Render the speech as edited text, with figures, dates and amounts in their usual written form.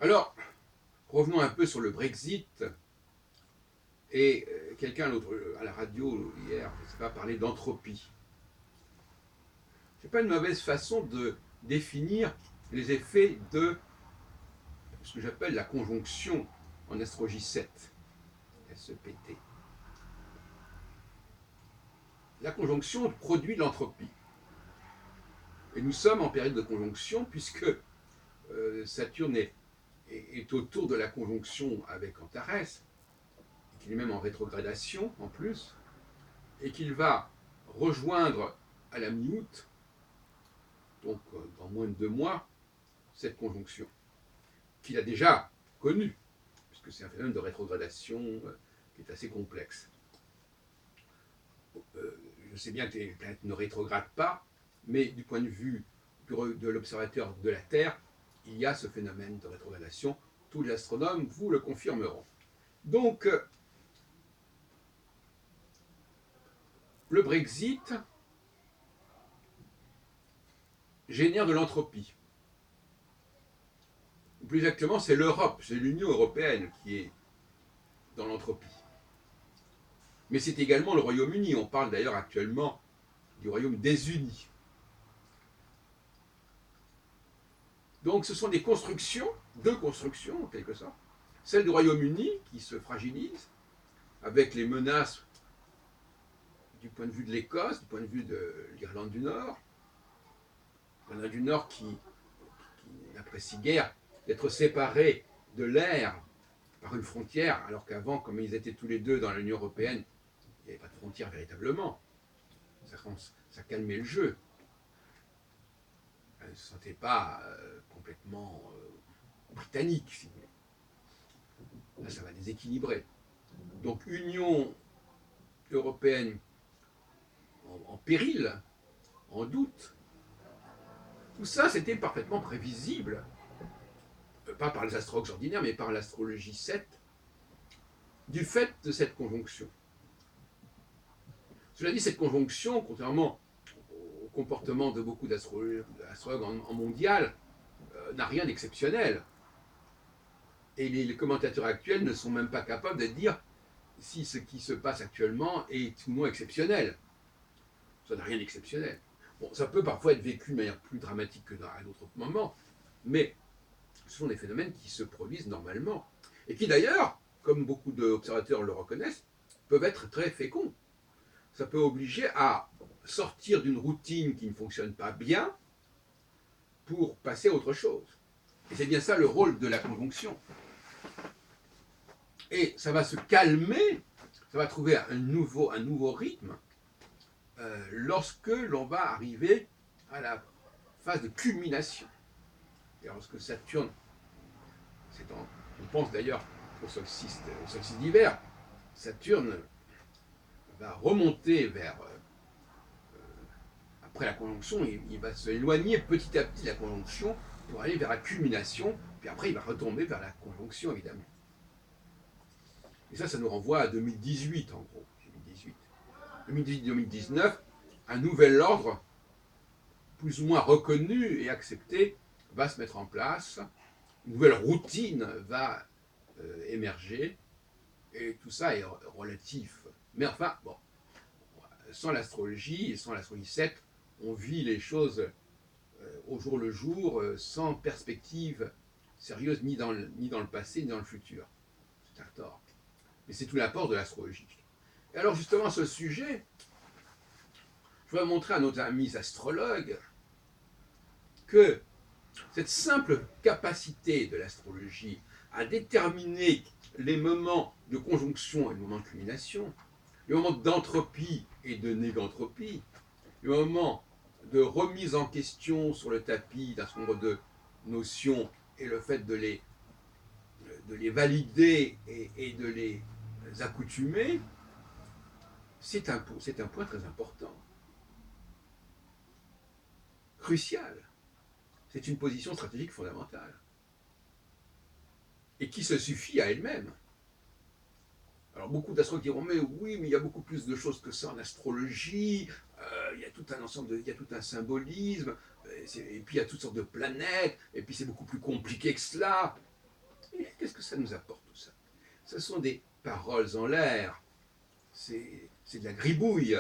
Alors, revenons un peu sur le Brexit. Et quelqu'un à la radio hier, je sais pas, parlait d'entropie. C'est pas une mauvaise façon de définir les effets de ce que j'appelle la conjonction en astrologie 7, SEPT. La conjonction produit de l'entropie. Et nous sommes en période de conjonction puisque Saturne est autour de la conjonction avec Antares, qu'il est même en rétrogradation en plus, et qu'il va rejoindre à la mi-août, donc dans moins de 2 mois, cette conjonction, qu'il a déjà connue, puisque c'est un phénomène de rétrogradation qui est assez complexe. Je sais bien que les planètes ne rétrogradent pas, mais du point de vue de l'observateur de la Terre, il y a ce phénomène de rétrogradation. Tous les astronomes vous le confirmeront. Donc, le Brexit génère de l'entropie. Plus exactement, c'est l'Europe, c'est l'Union européenne qui est dans l'entropie. Mais c'est également le Royaume-Uni. On parle d'ailleurs actuellement du Royaume désuni. Donc ce sont des constructions, deux constructions en quelque sorte. Celle du Royaume-Uni qui se fragilise avec les menaces du point de vue de l'Écosse, du point de vue de l'Irlande du Nord. L'Irlande du Nord qui n'apprécie guère d'être séparée de l'air par une frontière, alors qu'avant, comme ils étaient tous les deux dans l'Union européenne, il n'y avait pas de frontière véritablement. Ça calmait le jeu. Elle ne se sentait pas complètement britannique, si vous voulez. Là, ça va déséquilibrer. Donc, Union européenne en péril, en doute, tout ça, c'était parfaitement prévisible. Pas par les astrologues ordinaires, mais par l'astrologie 7, du fait de cette conjonction. Cela dit, cette conjonction, contrairement au comportement de beaucoup d'astrologues en mondial, n'a rien d'exceptionnel. Et les commentateurs actuels ne sont même pas capables de dire si ce qui se passe actuellement est ou non exceptionnel. Ça n'a rien d'exceptionnel. Bon, ça peut parfois être vécu de manière plus dramatique que à d'autres moments, mais ce sont des phénomènes qui se produisent normalement. Et qui d'ailleurs, comme beaucoup d'observateurs le reconnaissent, peuvent être très féconds. Ça peut obliger à sortir d'une routine qui ne fonctionne pas bien pour passer à autre chose. Et c'est bien ça le rôle de la conjonction. Et ça va se calmer, ça va trouver un nouveau rythme lorsque l'on va arriver à la phase de culmination. Et lorsque Saturne, on pense d'ailleurs au solstice d'hiver, Saturne va remonter vers, après la conjonction, il va s'éloigner petit à petit de la conjonction pour aller vers la culmination, puis après il va retomber vers la conjonction évidemment. Et ça nous renvoie à 2018 en gros. 2018-2019, un nouvel ordre, plus ou moins reconnu et accepté, va se mettre en place. Une nouvelle routine va émerger. Et tout ça est relatif. Mais enfin, bon, sans l'astrologie, sans l'astrologie 7, on vit les choses au jour le jour, sans perspective sérieuse ni dans le passé, ni dans le futur. C'est un tort. Mais c'est tout l'apport de l'astrologie. Et alors justement, à ce sujet, je vais montrer à nos amis astrologues que cette simple capacité de l'astrologie à déterminer les moments de conjonction et les moments de culmination, les moments d'entropie et de négantropie, les moments de remise en question sur le tapis d'un certain nombre de notions et le fait de les valider et de les accoutumer, c'est un point très important, crucial. C'est une position stratégique fondamentale et qui se suffit à elle-même. Alors beaucoup d'astrologues diront mais oui, mais il y a beaucoup plus de choses que ça en astrologie, il y a tout un ensemble, il y a tout un symbolisme, et puis il y a toutes sortes de planètes, et puis c'est beaucoup plus compliqué que cela. Mais qu'est-ce que ça nous apporte tout ça? Ce sont des paroles en l'air, c'est de la gribouille.